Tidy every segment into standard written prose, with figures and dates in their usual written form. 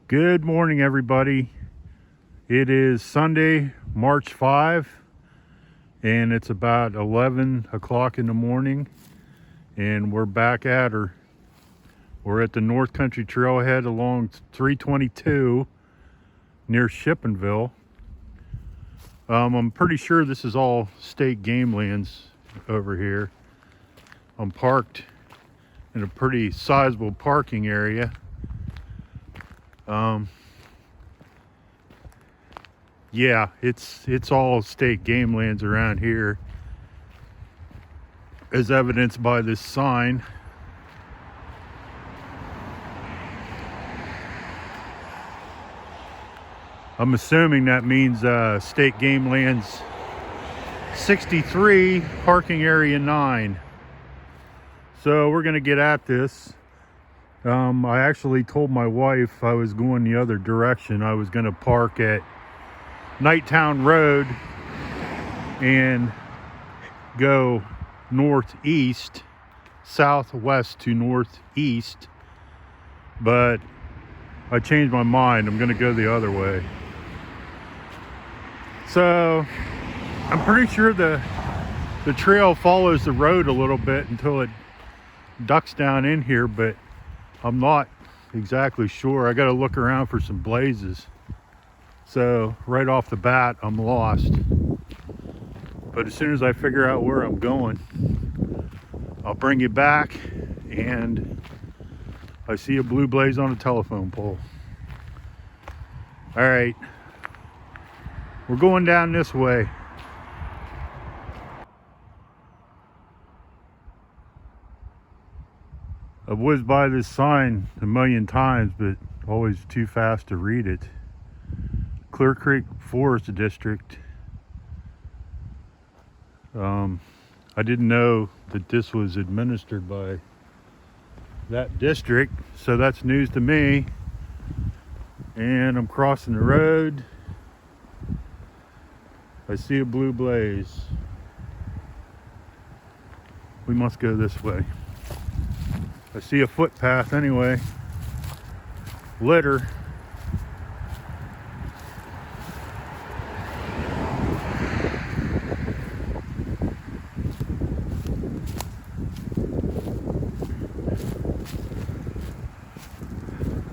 Good morning, everybody. It is Sunday, March 5, and it's about 11 o'clock in the morning, and we're back at her. We're at the North Country Trailhead along 322 near Shippensville. I'm pretty sure this is all state game lands over here. I'm parked in a pretty sizable parking area. Yeah, it's all state game lands around here, as evidenced by this sign. I'm assuming that means state game lands 63, parking area 9. So we're gonna get at this. I actually told my wife I was going the other direction. I was gonna park at Nighttown Road and go northeast, southwest to northeast, but I changed my mind. I'm gonna go the other way. So I'm pretty sure the trail follows the road a little bit until it ducks down in here, but I'm not exactly sure. I got to look around for some blazes. So right off the bat, I'm lost. But as soon as I figure out where I'm going, I'll bring you back. And I see a blue blaze on a telephone pole. All right, we're going down this way. I've whizzed by this sign a million times, but always too fast to read it. Clear Creek Forest District. I didn't know that this was administered by that district, so that's news to me. And I'm crossing the road. I see a blue blaze. We must go this way. I see a footpath anyway. Litter.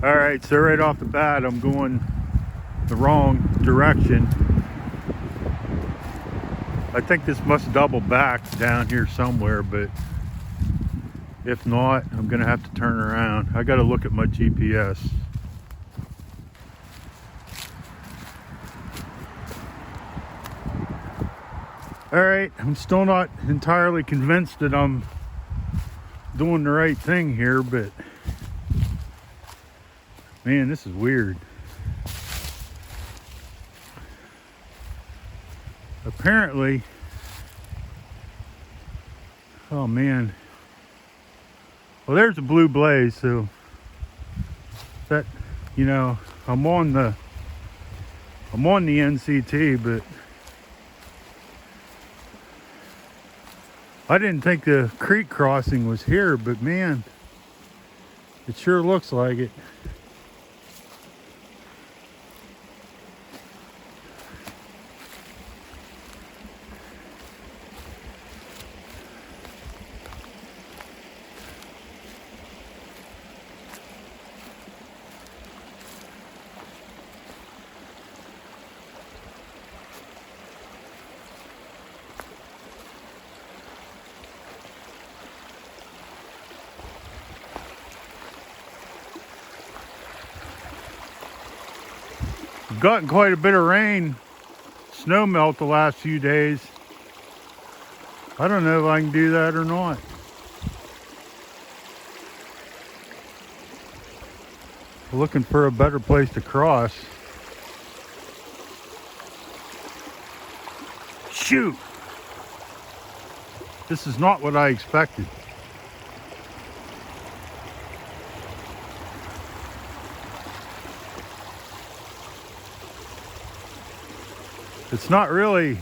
All right, so right off the bat, I'm going the wrong direction. I think this must double back down here somewhere, but if not, I'm gonna have to turn around. I gotta look at my GPS. All right, I'm still not entirely convinced that I'm doing the right thing here, but man, this is weird. Apparently, oh man. Well, there's a blue blaze, so that, you know, I'm on the NCT, but I didn't think the creek crossing was here, but man, it sure looks like it. We've gotten quite a bit of rain, snow melt the last few days. I don't know if I can do that or not. Looking for a better place to cross. Shoot! This is not what I expected. It's not really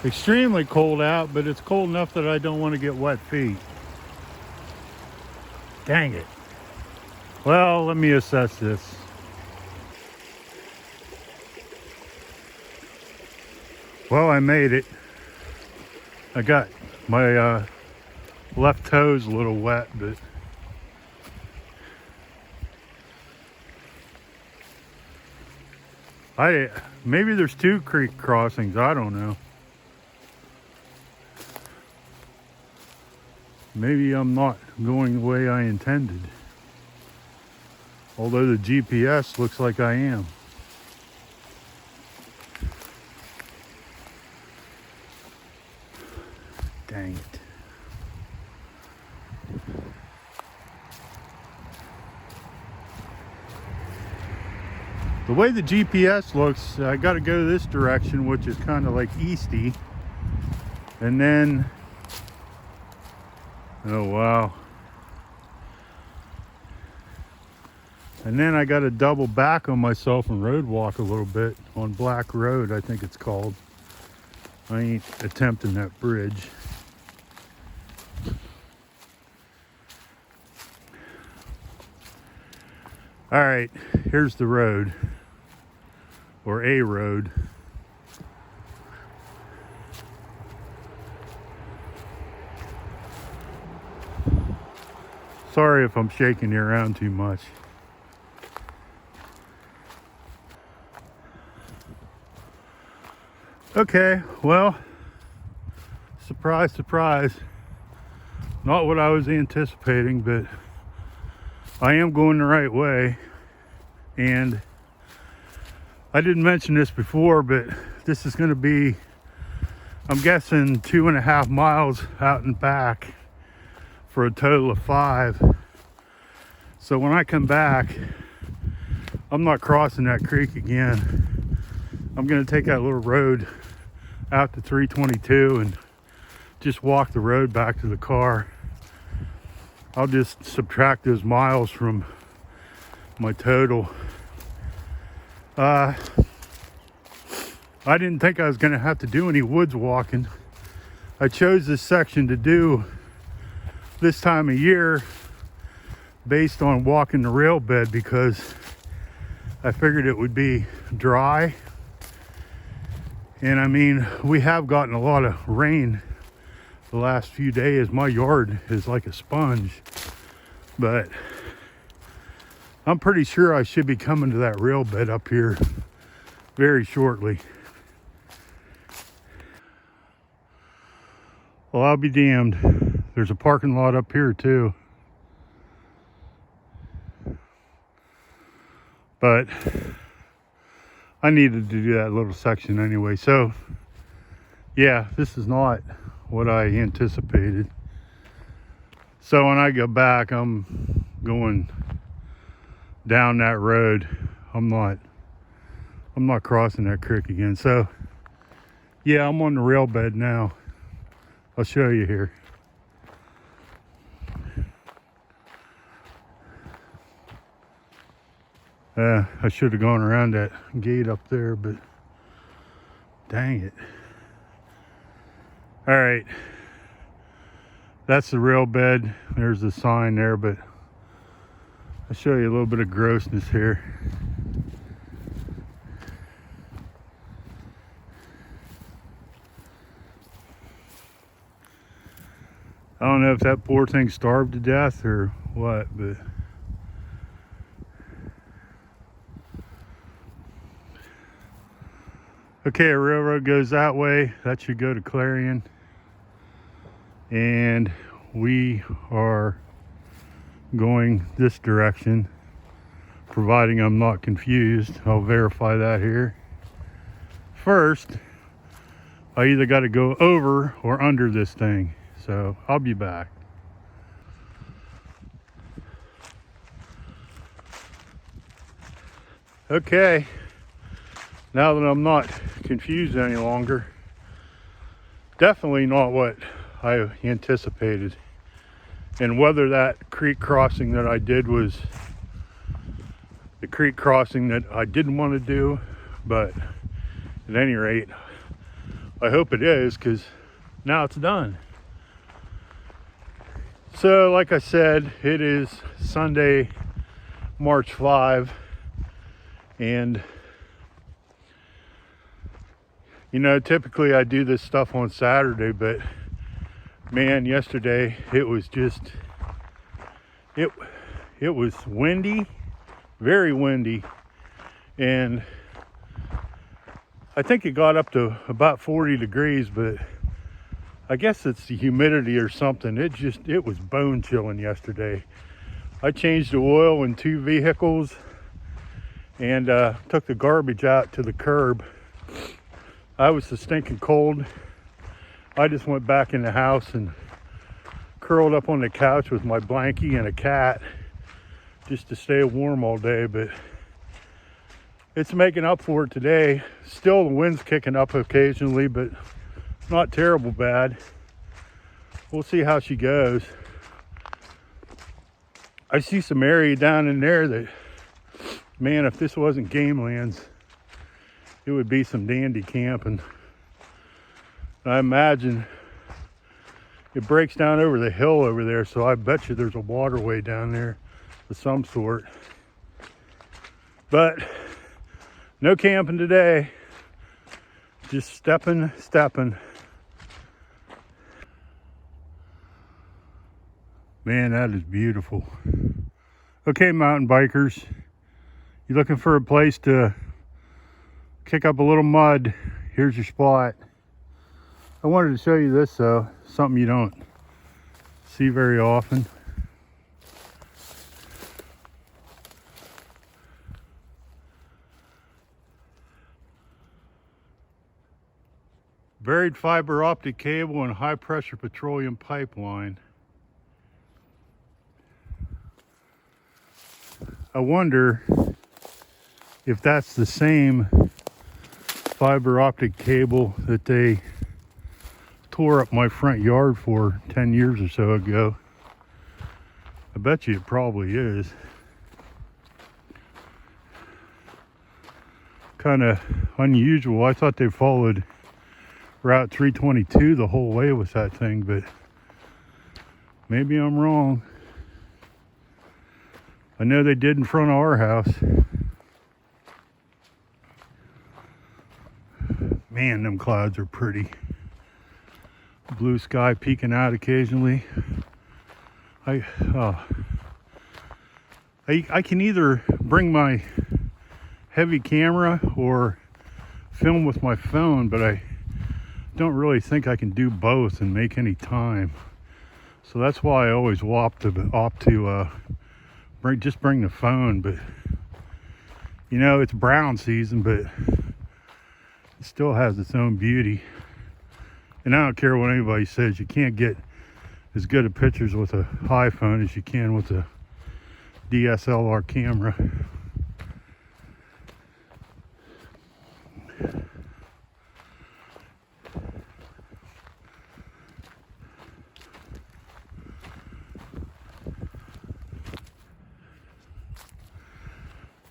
extremely cold out, but it's cold enough that I don't want to get wet feet. Dang it. Well, let me assess this. Well, I made it. I got my left toes a little wet, but maybe there's 2 creek crossings. I don't know. Maybe I'm not going the way I intended. Although the GPS looks like I am. Dang it. The way the GPS looks, I got to go this direction, which is kind of like easty. And then, oh wow. And then I got to double back on myself and road walk a little bit on Black Road, I think it's called. I ain't attempting that bridge. All right, here's the road, or a road. Sorry if I'm shaking you around too much. Okay, well, surprise, surprise. Not what I was anticipating, but I am going the right way. And I didn't mention this before, but this is going to be, I'm guessing, 2.5 miles out and back for a total of 5. So when I come back, I'm not crossing that creek again. I'm going to take that little road out to 322 and just walk the road back to the car. I'll just subtract those miles from my total. I didn't think I was going to have to do any woods walking. I chose this section to do this time of year based on walking the rail bed because I figured it would be dry. And I mean, we have gotten a lot of rain the last few days. My yard is like a sponge, but I'm pretty sure I should be coming to that rail bed up here very shortly. Well, I'll be damned. There's a parking lot up here too. But I needed to do that little section anyway. So yeah, this is not what I anticipated. So when I go back, I'm going down that road. I'm not crossing that creek again. So yeah, I'm on the rail bed now. I'll show you here. I should have gone around that gate up there, but dang it. All right, that's the rail bed. There's the sign there, but I'll show you a little bit of grossness here. I don't know if that poor thing starved to death or what, but okay, a railroad goes that way. That should go to Clarion. And we are going this direction, providing I'm not confused. I'll verify that here. First, I either got to go over or under this thing. So I'll be back. Okay, now that I'm not confused any longer, definitely not what I anticipated. And whether that creek crossing that I did was the creek crossing that I didn't want to do, but at any rate, I hope it is, because now it's done. So like I said, it is Sunday, March 5. And you know, typically I do this stuff on Saturday, but man, yesterday it was just, it was windy, very windy, and I think it got up to about 40 degrees, but I guess it's the humidity or something. It was bone chilling yesterday. I changed the oil in 2 vehicles and took the garbage out to the curb. I was so stinking cold. I just went back in the house and curled up on the couch with my blankie and a cat just to stay warm all day, but it's making up for it today. Still, the wind's kicking up occasionally, but not terrible bad. We'll see how she goes. I see some area down in there that, man, if this wasn't game lands, it would be some dandy camping. I imagine it breaks down over the hill over there, so I bet you there's a waterway down there of some sort. But no camping today. Just stepping. Man, that is beautiful. Okay, mountain bikers, you looking for a place to kick up a little mud? Here's your spot. I wanted to show you this though, something you don't see very often. Buried fiber optic cable and high pressure petroleum pipeline. I wonder if that's the same fiber optic cable that they tore up my front yard for 10 years or so ago. I bet you it probably is. Kind of unusual. I thought they followed Route 322 the whole way with that thing, but maybe I'm wrong. I know they did in front of our house. Man, them clouds are pretty. Blue sky peeking out occasionally. I can either bring my heavy camera or film with my phone, but I don't really think I can do both and make any time. So that's why I always opt to bring the phone. But you know, it's brown season, but it still has its own beauty. And I don't care what anybody says, you can't get as good of pictures with a iPhone as you can with a DSLR camera.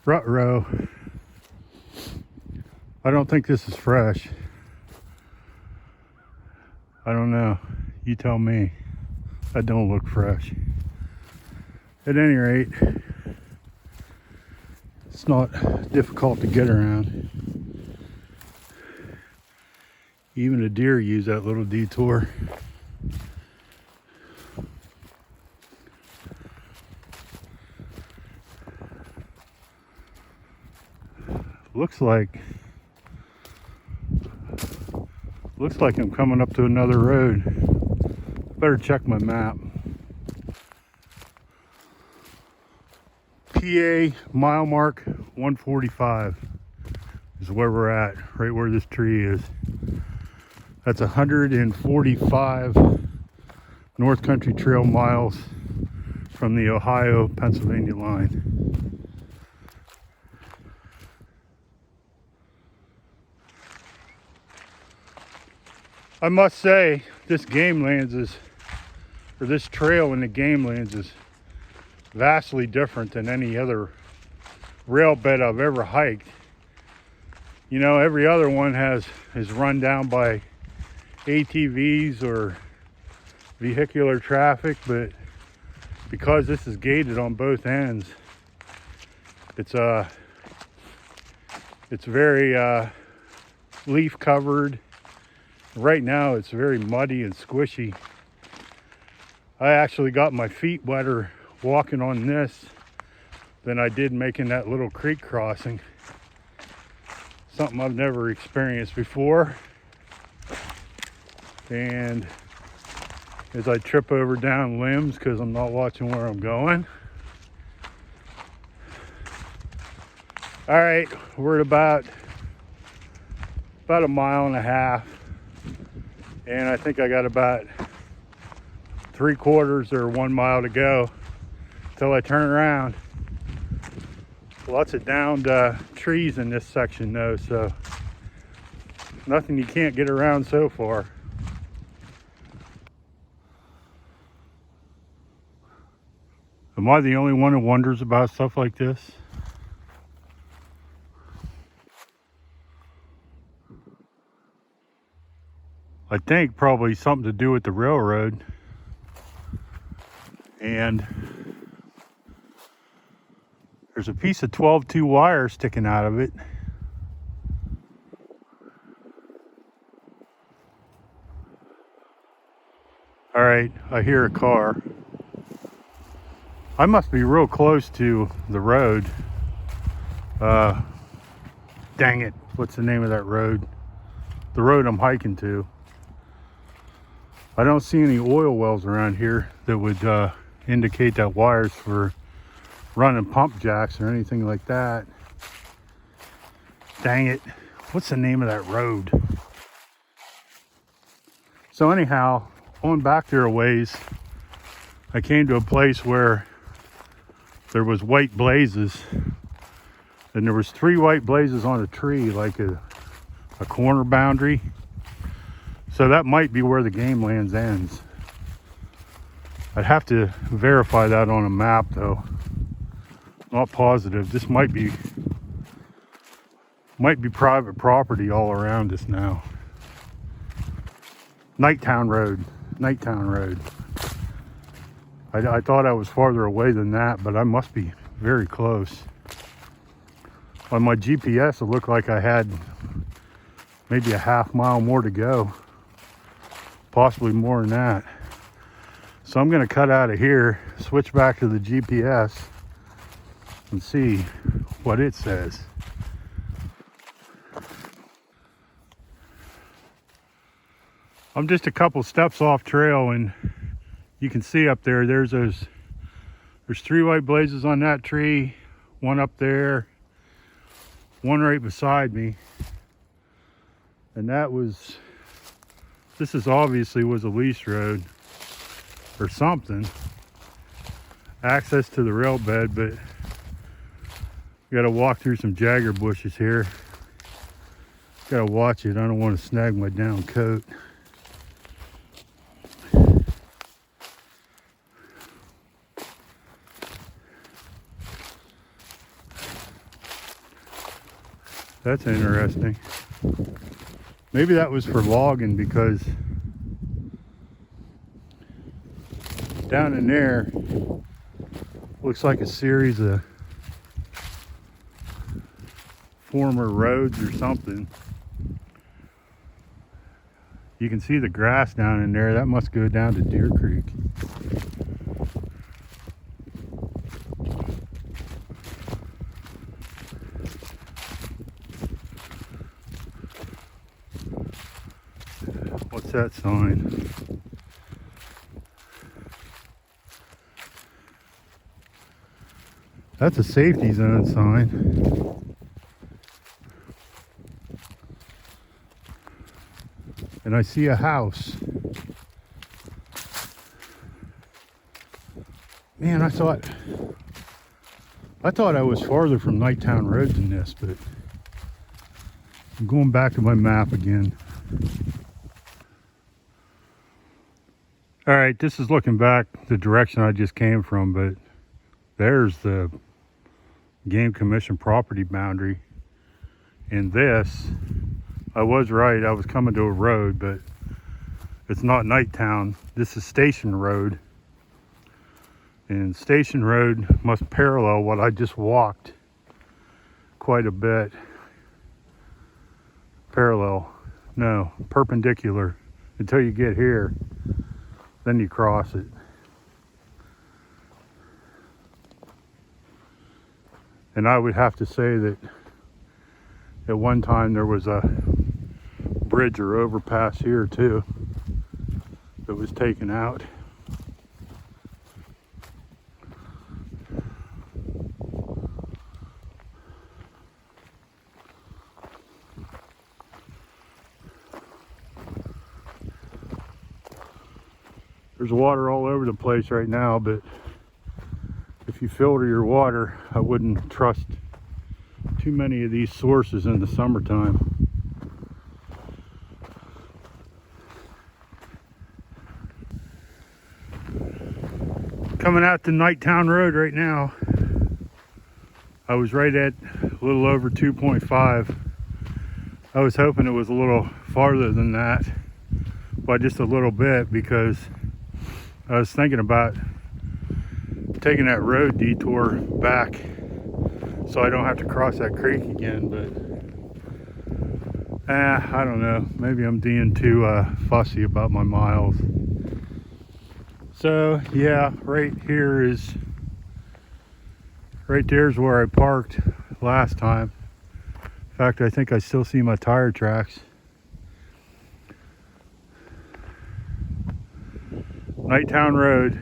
Ruh-roh. I don't think this is fresh. I don't know. You tell me. That don't look fresh. At any rate, it's not difficult to get around. Even a deer use that little detour. Looks like I'm coming up to another road. Better check my map. PA mile mark 145 is where we're at, right where this tree is. That's 145 North Country Trail miles from the Ohio-Pennsylvania line. I must say, this game lands is, or this trail in the game lands is vastly different than any other rail bed I've ever hiked. You know, every other one is run down by ATVs or vehicular traffic, but because this is gated on both ends, It's very leaf covered. Right now it's very muddy and squishy. I actually got my feet wetter walking on this than I did making that little creek crossing. Something I've never experienced before. And as I trip over down limbs because I'm not watching where I'm going. All right, we're at about a mile and a half. And I think I got about 3/4 or 1 mile to go till I turn around. Lots of downed trees in this section though, so nothing you can't get around so far. Am I the only one who wonders about stuff like this? I think probably something to do with the railroad. And there's a piece of 12-2 wire sticking out of it. All right, I hear a car. I must be real close to the road. Dang it, what's the name of that road? The road I'm hiking to. I don't see any oil wells around here that would indicate that wires for running pump jacks or anything like that. Dang it, what's the name of that road? So anyhow, on back there a ways, I came to a place where there was white blazes, and there was 3 white blazes on a tree, like a corner boundary. So that might be where the game lands ends. I'd have to verify that on a map though. Not positive. This might be private property all around us now. Nighttown Road. I thought I was farther away than that, but I must be very close. On my GPS, it looked like I had maybe a half mile more to go. Possibly more than that. So I'm gonna cut out of here, switch back to the GPS, and see what it says. I'm just a couple steps off trail, and you can see up there, there's 3 white blazes on that tree, 1 up there, 1 right beside me. And this obviously was a lease road or something. Access to the rail bed, but we gotta walk through some jagger bushes here. Gotta watch it, I don't want to snag my down coat. That's interesting. Maybe that was for logging, because down in there looks like a series of former roads or something. You can see the grass down in there. That must go down to Deer Creek. What's that sign? That's a safety zone sign. And I see a house. Man, I thought I was farther from Nighttown Road than this, but I'm going back to my map again. All right, this is looking back the direction I just came from, but there's the Game Commission property boundary. And this, I was right, I was coming to a road, but it's not Nighttown. This is Station Road. And Station Road must parallel what I just walked. quite a bit. Parallel, no, perpendicular until you get here, then you cross it. And I would have to say that at one time there was a bridge or overpass here too that was taken out. There's water all over the place right now, but if you filter your water, I wouldn't trust too many of these sources in the summertime. Coming out the Nighttown Road right now. I was right at a little over 2.5. I was hoping it was a little farther than that, by just a little bit, because I was thinking about taking that road detour back so I don't have to cross that creek again, but I don't know, maybe I'm being too fussy about my miles. So yeah, right there's where I parked last time. In fact, I think I still see my tire tracks. Nighttown Road,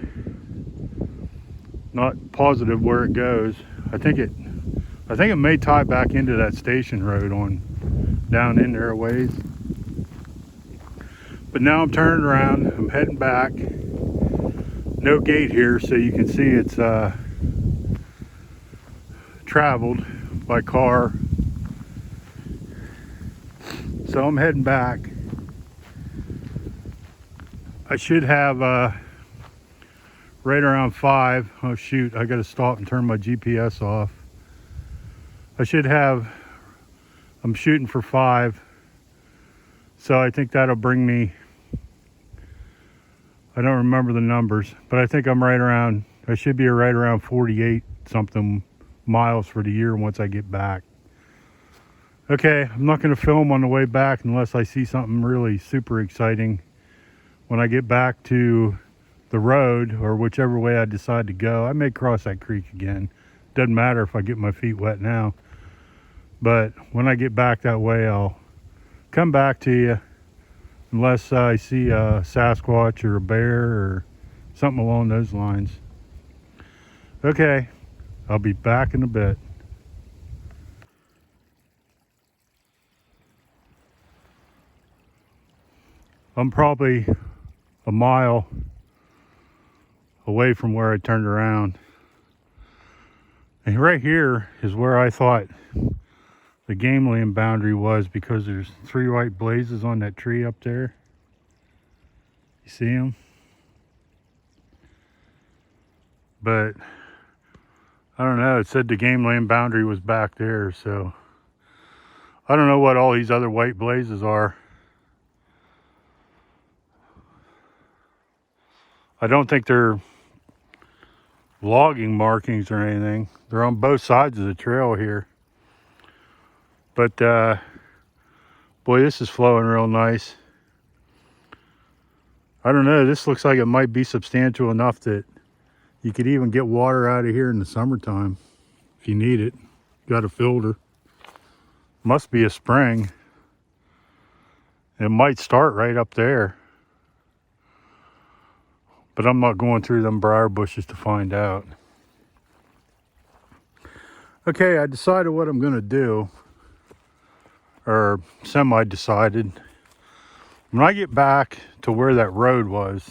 not positive where it goes. I think it may tie back into that station road on down in there a ways. But now I'm turning around, I'm heading back. No gate here, so you can see it's traveled by car. So I'm heading back. I should have right around 5. Oh shoot, I gotta stop and turn my GPS off. I'm shooting for 5. So I think that'll bring me, I don't remember the numbers, but I think I should be right around 48 something miles for the year once I get back. Okay, I'm not gonna film on the way back unless I see something really super exciting. When I get back to the road, or whichever way I decide to go, I may cross that creek again. Doesn't matter if I get my feet wet now. But when I get back that way, I'll come back to you, unless I see a Sasquatch or a bear or something along those lines. Okay, I'll be back in a bit. I'm probably a mile away from where I turned around. And right here is where I thought the game land boundary was, because there's 3 white blazes on that tree up there. You see them? But I don't know, it said the game land boundary was back there, so I don't know what all these other white blazes are. I don't think they're logging markings or anything. They're on both sides of the trail here. But boy, this is flowing real nice. I don't know, this looks like it might be substantial enough that you could even get water out of here in the summertime if you need it. Got a filter. Must be a spring. It might start right up there. But I'm not going through them briar bushes to find out. Okay, I decided what I'm going to do. Or semi-decided. When I get back to where that road was,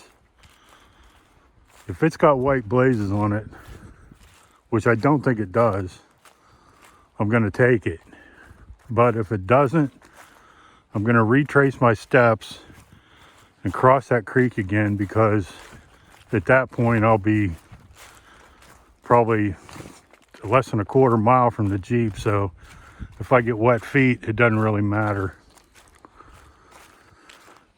if it's got white blazes on it, which I don't think it does, I'm going to take it. But if it doesn't, I'm going to retrace my steps and cross that creek again, because at that point I'll be probably less than a quarter mile from the Jeep, so if I get wet feet, it doesn't really matter.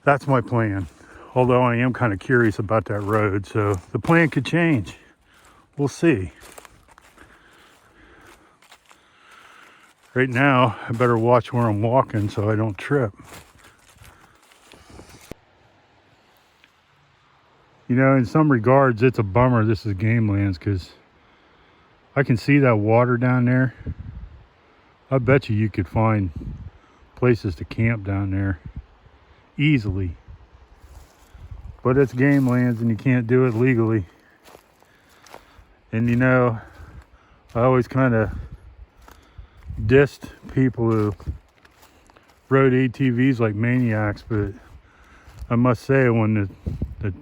That's my plan. Although I am kind of curious about that road, so the plan could change. We'll see. Right now, I better watch where I'm walking so I don't trip. You know, in some regards, it's a bummer this is game lands because I can see that water down there. I bet you could find places to camp down there easily. But it's game lands and you can't do it legally. And you know, I always kind of dissed people who rode ATVs like maniacs, but I must say when the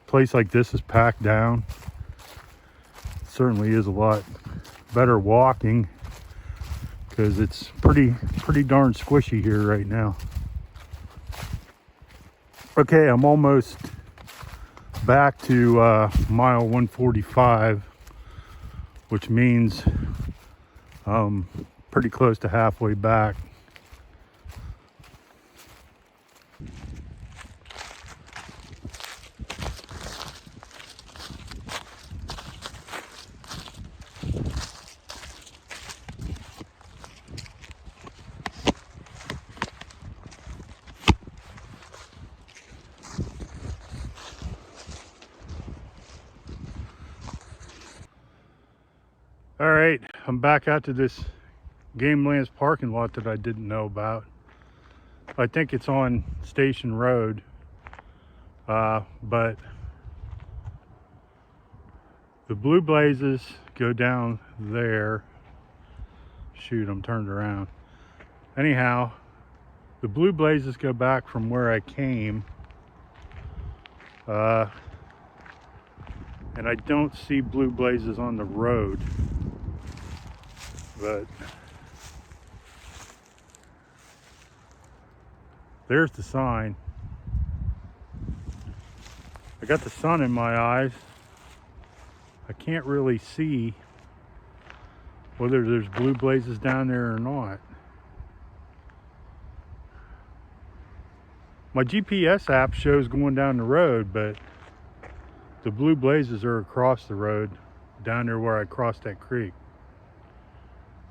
place like this is packed down, it certainly is a lot better walking because it's pretty darn squishy here right now. Okay, I'm almost back to mile 145, which means I'm pretty close to halfway back. All right, I'm back out to this Game Lands parking lot that I didn't know about. I think it's on Station Road, but the Blue Blazes go down there. Shoot, I'm turned around. Anyhow, the Blue Blazes go back from where I came, and I don't see Blue Blazes on the road, but there's the sign. I got the sun in my eyes. I can't really see whether there's Blue Blazes down there or not. My GPS app shows going down the road, but the Blue Blazes are across the road down there where I crossed that creek.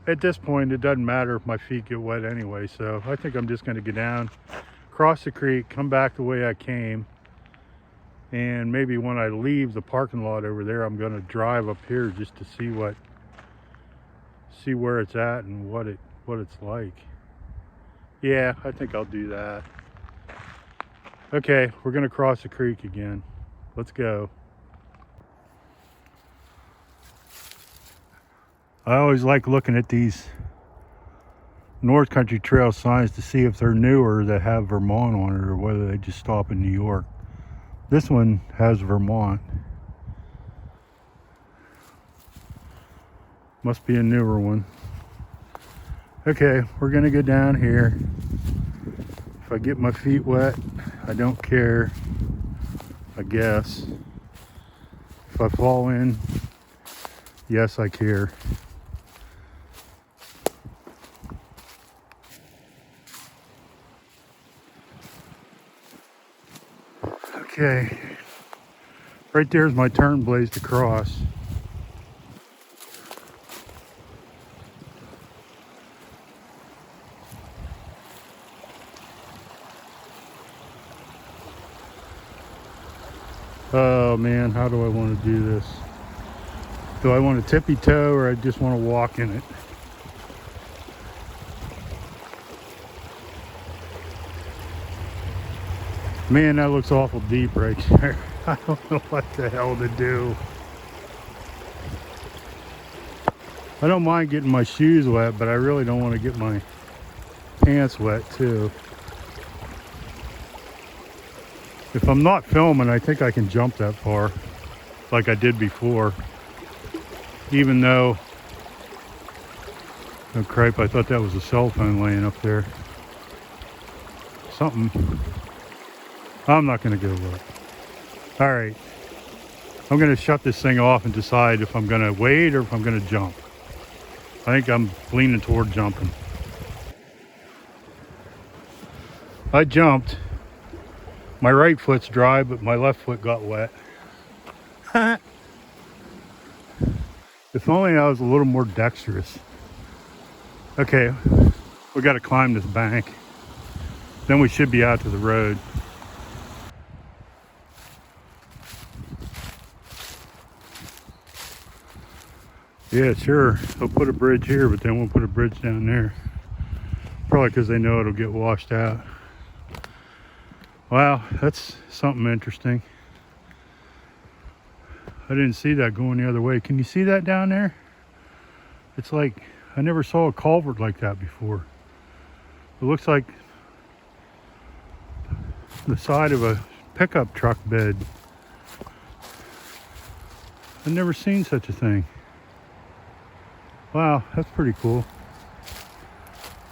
At this point, it doesn't matter if my feet get wet anyway, so I think I'm just going to get down, cross the creek, come back the way I came, and maybe when I leave the parking lot over there, I'm going to drive up here just to see where it's at and what it's like. Yeah, I think I'll do that. Okay, we're going to cross the creek again. Let's go. I always like looking at these North Country Trail signs to see if they're newer that have Vermont on it or whether they just stop in New York. This one has Vermont. Must be a newer one. Okay, we're gonna go down here. If I get my feet wet, I don't care, I guess. If I fall in, yes, I care. Okay, right there's my turn blaze to cross. Oh man, how do I want to do this? Do I want to tippy toe or I just want to walk in it? Man, that looks awful deep right there. I don't know what the hell to do. I don't mind getting my shoes wet, but I really don't want to get my pants wet too. If I'm not filming, I think I can jump that far like I did before. Even though, oh crap, I thought that was a cell phone laying up there. Something. I'm not going to go look. All right. I'm going to shut this thing off and decide if I'm going to wait or if I'm going to jump. I think I'm leaning toward jumping. I jumped. My right foot's dry, but my left foot got wet. If only I was a little more dexterous. Okay, we got to climb this bank. Then we should be out to the road. Yeah, sure. They'll put a bridge here, but then we'll put a bridge down there. Probably because they know it'll get washed out. Wow, that's something interesting. I didn't see that going the other way. Can you see that down there? It's like, I never saw a culvert like that before. It looks like the side of a pickup truck bed. I've never seen such a thing. Wow, that's pretty cool.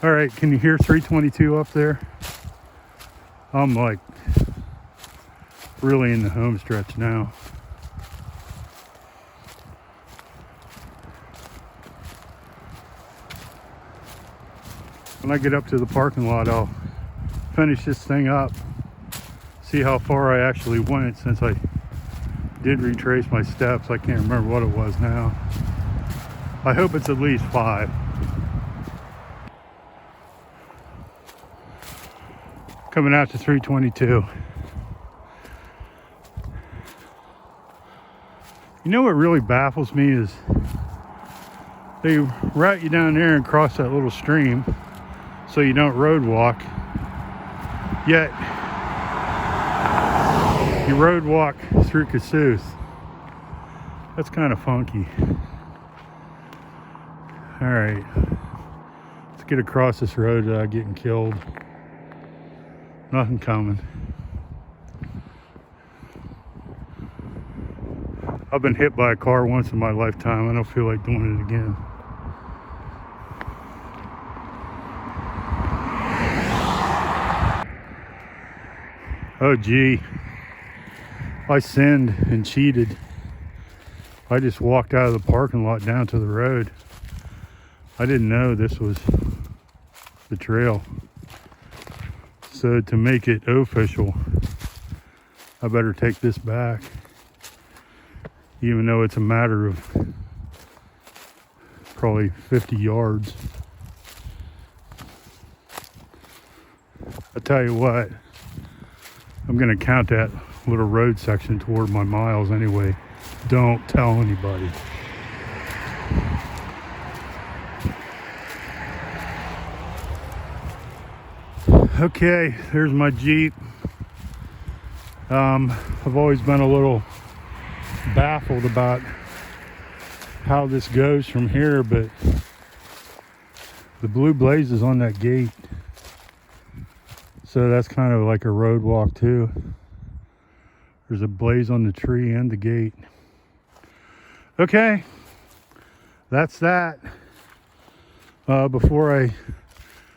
All right, can you hear 322 up there? I'm like really in the home stretch now. When I get up to the parking lot, I'll finish this thing up, see how far I actually went, since I did retrace my steps. I can't remember what it was now. I hope it's at least 5. Coming out to 322. You know what really baffles me is they route you down there and cross that little stream so you don't road walk, yet you road walk through Kossuth. That's kind of funky. All right, let's get across this road without getting killed. Nothing coming. I've been hit by a car once in my lifetime. I don't feel like doing it again. Oh gee, I sinned and cheated. I just walked out of the parking lot down to the road. I didn't know this was the trail. So to make it official, I better take this back, even though it's a matter of probably 50 yards. I tell you what, I'm gonna count that little road section toward my miles anyway. Don't tell anybody. Okay, there's my Jeep. I've always been a little baffled about how this goes from here, but the blue blaze is on that gate, so that's kind of like a road walk too. There's a blaze on the tree and the gate. Okay, that's that. Before I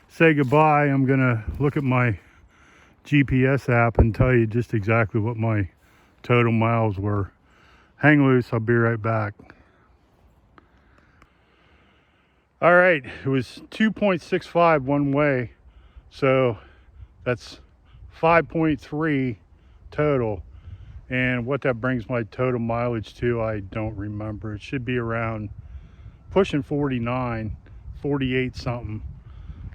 say goodbye, I'm gonna look at my GPS app and tell you just exactly what my total miles were. Hang loose, I'll be right back. All right, it was 2.65 one way, so that's 5.3 total. And what that brings my total mileage to, I don't remember. It should be around pushing 49, 48 something.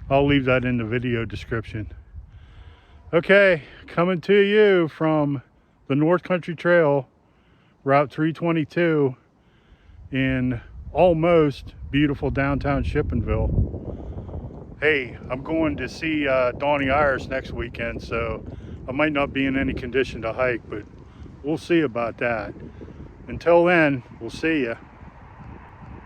I'll leave that in the video description. Okay, coming to you from the North Country Trail, Route 322 in almost beautiful downtown Shippensville. Hey, I'm going to see Donnie Iris next weekend, so I might not be in any condition to hike, but we'll see about that. Until then, we'll see ya.